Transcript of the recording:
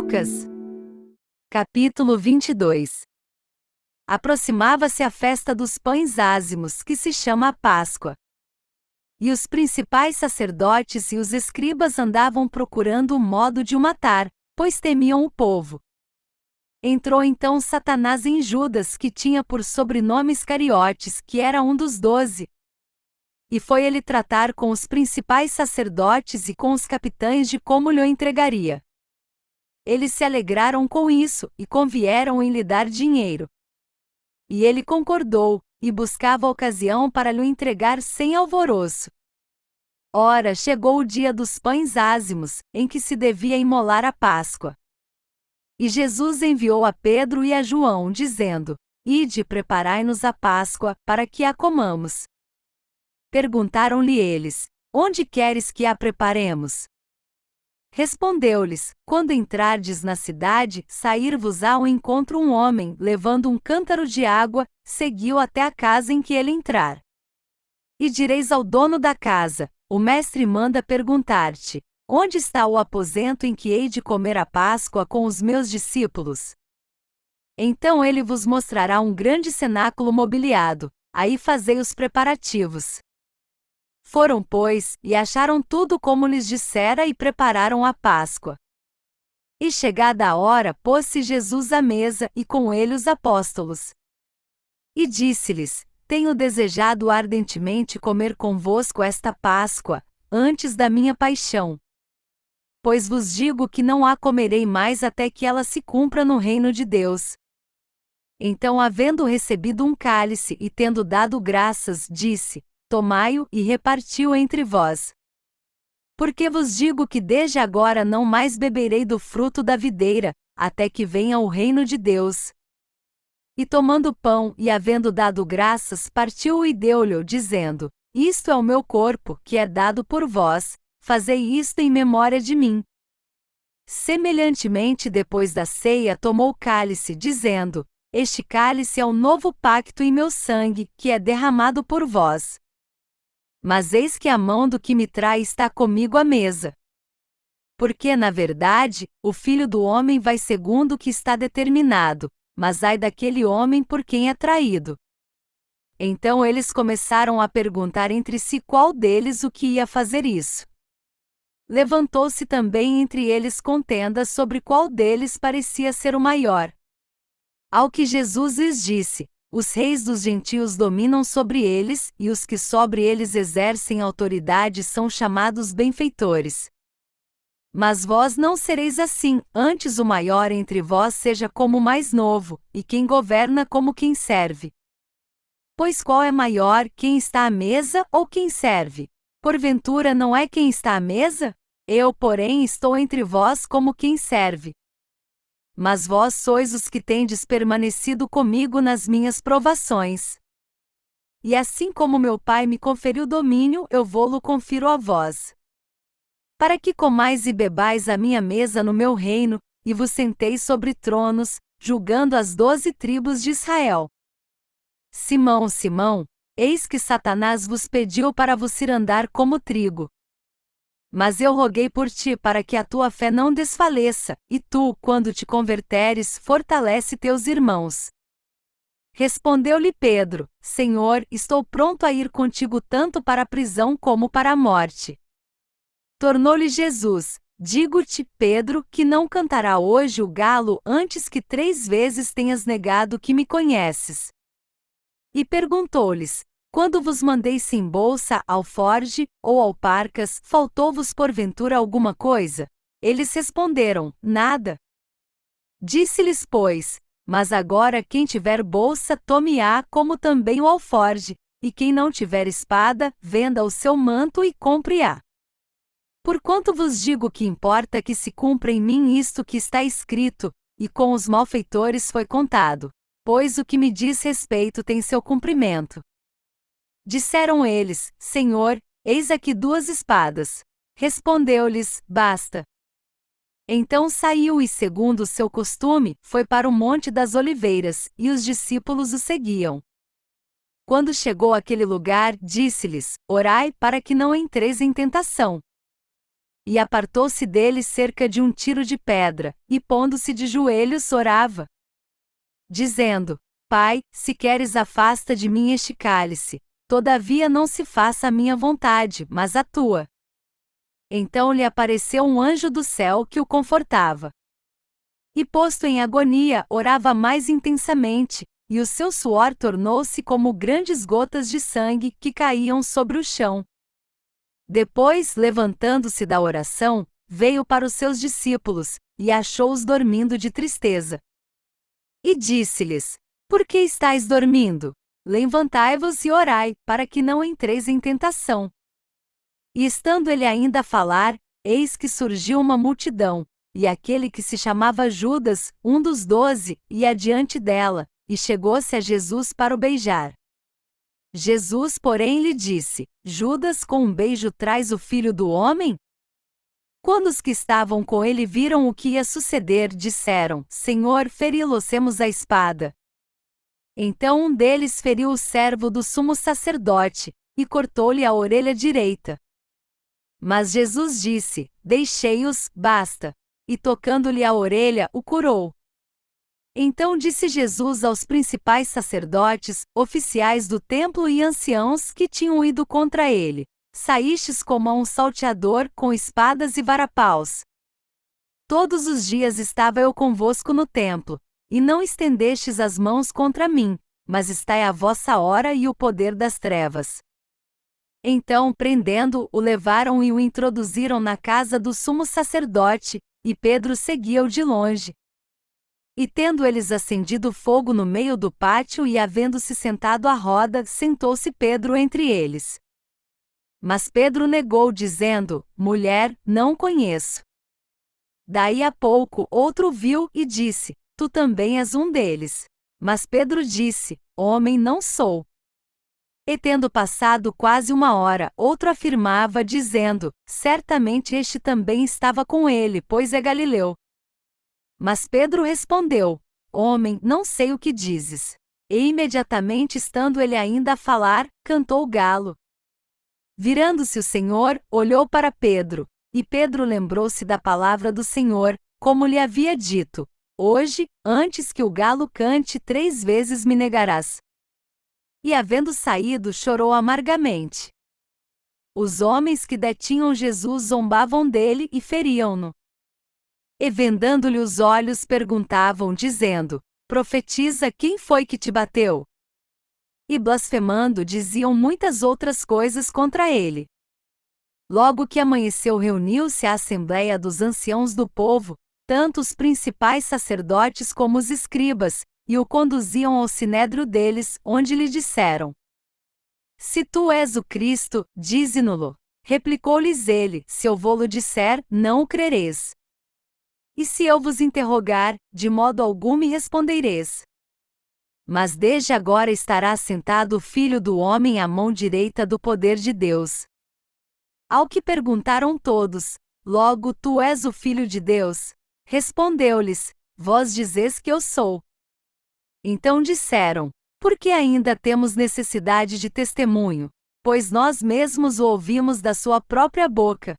Lucas, capítulo 22. Aproximava-se a festa dos pães ázimos, que se chama a Páscoa. E os principais sacerdotes e os escribas andavam procurando o modo de o matar, pois temiam o povo. Entrou então Satanás em Judas, que tinha por sobrenome Iscariotes, que era um dos 12. E foi ele tratar com os principais sacerdotes e com os capitães de como lhe o entregaria. Eles se alegraram com isso, e convieram em lhe dar dinheiro. E ele concordou, e buscava ocasião para lhe entregar sem alvoroço. Ora, chegou o dia dos pães ázimos, em que se devia imolar a Páscoa. E Jesus enviou a Pedro e a João, dizendo: Ide, preparai-nos a Páscoa, para que a comamos. Perguntaram-lhe eles: Onde queres que a preparemos? Respondeu-lhes: Quando entrardes na cidade, sair-vos-á ao encontro um homem, levando um cântaro de água, segui-o até a casa em que ele entrar. E direis ao dono da casa: O mestre manda perguntar-te: Onde está o aposento em que hei de comer a Páscoa com os meus discípulos? Então ele vos mostrará um grande cenáculo mobiliado, aí fazei os preparativos. Foram, pois, e acharam tudo como lhes dissera e prepararam a Páscoa. E chegada a hora, pôs-se Jesus à mesa e com ele os apóstolos. E disse-lhes: Tenho desejado ardentemente comer convosco esta Páscoa, antes da minha paixão. Pois vos digo que não a comerei mais até que ela se cumpra no reino de Deus. Então, havendo recebido um cálice e tendo dado graças, disse: Tomai-o e repartiu entre vós. Porque vos digo que desde agora não mais beberei do fruto da videira, até que venha o reino de Deus. E tomando o pão e havendo dado graças, partiu-o e deu-lhe, dizendo: Isto é o meu corpo, que é dado por vós, fazei isto em memória de mim. Semelhantemente, depois da ceia, tomou o cálice, dizendo: Este cálice é o novo pacto em meu sangue, que é derramado por vós. Mas eis que a mão do que me trai está comigo à mesa. Porque, na verdade, o Filho do Homem vai segundo o que está determinado, mas ai daquele homem por quem é traído. Então eles começaram a perguntar entre si qual deles o que ia fazer isso. Levantou-se também entre eles contenda sobre qual deles parecia ser o maior. Ao que Jesus lhes disse: Os reis dos gentios dominam sobre eles, e os que sobre eles exercem autoridade são chamados benfeitores. Mas vós não sereis assim, antes o maior entre vós seja como o mais novo, e quem governa como quem serve. Pois qual é maior, quem está à mesa ou quem serve? Porventura não é quem está à mesa? Eu, porém, estou entre vós como quem serve. Mas vós sois os que tendes permanecido comigo nas minhas provações. E assim como meu Pai me conferiu domínio, eu vô-lo confiro a vós. Para que comais e bebais à minha mesa no meu reino, e vos senteis sobre tronos, julgando as 12 tribos de Israel. Simão, Simão, eis que Satanás vos pediu para vos ir andar como trigo. Mas eu roguei por ti para que a tua fé não desfaleça, e tu, quando te converteres, fortalece teus irmãos. Respondeu-lhe Pedro: Senhor, estou pronto a ir contigo tanto para a prisão como para a morte. Tornou-lhe Jesus: Digo-te, Pedro, que não cantará hoje o galo antes que 3 vezes tenhas negado que me conheces. E perguntou-lhes: Quando vos mandei sem bolsa, alforge, ou alparcas, faltou-vos porventura alguma coisa? Eles responderam: Nada. Disse-lhes, pois: Mas agora quem tiver bolsa, tome-a, como também o alforge, e quem não tiver espada, venda o seu manto e compre-a. Porquanto vos digo que importa que se cumpra em mim isto que está escrito, e com os malfeitores foi contado, pois o que me diz respeito tem seu cumprimento. Disseram eles: Senhor, eis aqui 2 espadas. Respondeu-lhes: Basta. Então saiu e, segundo o seu costume, foi para o Monte das Oliveiras, e os discípulos o seguiam. Quando chegou àquele lugar, disse-lhes: Orai para que não entreis em tentação. e apartou-se dele cerca de um tiro de pedra, e pondo-se de joelhos orava, dizendo: Pai, se queres afasta de mim este cálice, todavia não se faça a minha vontade, mas a tua. Então lhe apareceu um anjo do céu que o confortava. E posto em agonia, orava mais intensamente, e o seu suor tornou-se como grandes gotas de sangue que caíam sobre o chão. Depois, levantando-se da oração, veio para os seus discípulos, e achou-os dormindo de tristeza. E disse-lhes: Por que estáis dormindo? Levantai-vos e orai, para que não entreis em tentação. E estando ele ainda a falar, eis que surgiu uma multidão, e aquele que se chamava Judas, um dos 12, ia diante dela, e chegou-se a Jesus para o beijar. Jesus, porém, lhe disse: Judas, com um beijo traz o filho do homem? Quando os que estavam com ele viram o que ia suceder, disseram: Senhor, feri-lo-semos a espada. Então um deles feriu o servo do sumo sacerdote, e cortou-lhe a orelha direita. Mas Jesus disse: Deixei-os, basta. E tocando-lhe a orelha, o curou. Então disse Jesus aos principais sacerdotes, oficiais do templo e anciãos que tinham ido contra ele: Saístes como a um salteador com espadas e varapaus. Todos os dias estava eu convosco no templo, e não estendestes as mãos contra mim, mas estai a vossa hora e o poder das trevas. Então, prendendo, o levaram e o introduziram na casa do sumo sacerdote, e Pedro seguia-o de longe. E tendo eles acendido fogo no meio do pátio e havendo-se sentado à roda, sentou-se Pedro entre eles. Mas Pedro negou, dizendo: Mulher, não conheço. Daí a pouco outro viu e disse: Tu também és um deles. Mas Pedro disse: Homem, não sou. E tendo passado quase uma hora, outro afirmava, dizendo: Certamente este também estava com ele, pois é galileu. Mas Pedro respondeu: Homem, não sei o que dizes. E imediatamente, estando ele ainda a falar, cantou o galo. Virando-se o Senhor, olhou para Pedro, e Pedro lembrou-se da palavra do Senhor, como lhe havia dito: Hoje, antes que o galo cante 3 vezes me negarás. E havendo saído, chorou amargamente. Os homens que detinham Jesus zombavam dele e feriam-no. E vendando-lhe os olhos, perguntavam, dizendo: Profetiza, quem foi que te bateu? E blasfemando, diziam muitas outras coisas contra ele. Logo que amanheceu, reuniu-se a assembleia dos anciãos do povo, tanto os principais sacerdotes como os escribas, e o conduziam ao sinédrio deles, onde lhe disseram: Se tu és o Cristo, dize-no-lo. Replicou-lhes ele: Se eu vô-lo disser, não o crereis. E se eu vos interrogar, de modo algum me respondereis. Mas desde agora estará sentado o Filho do Homem à mão direita do poder de Deus. Ao que perguntaram todos: Logo tu és o Filho de Deus? Respondeu-lhes: Vós dizeis que eu sou. Então disseram: Por que ainda temos necessidade de testemunho? Pois nós mesmos o ouvimos da sua própria boca.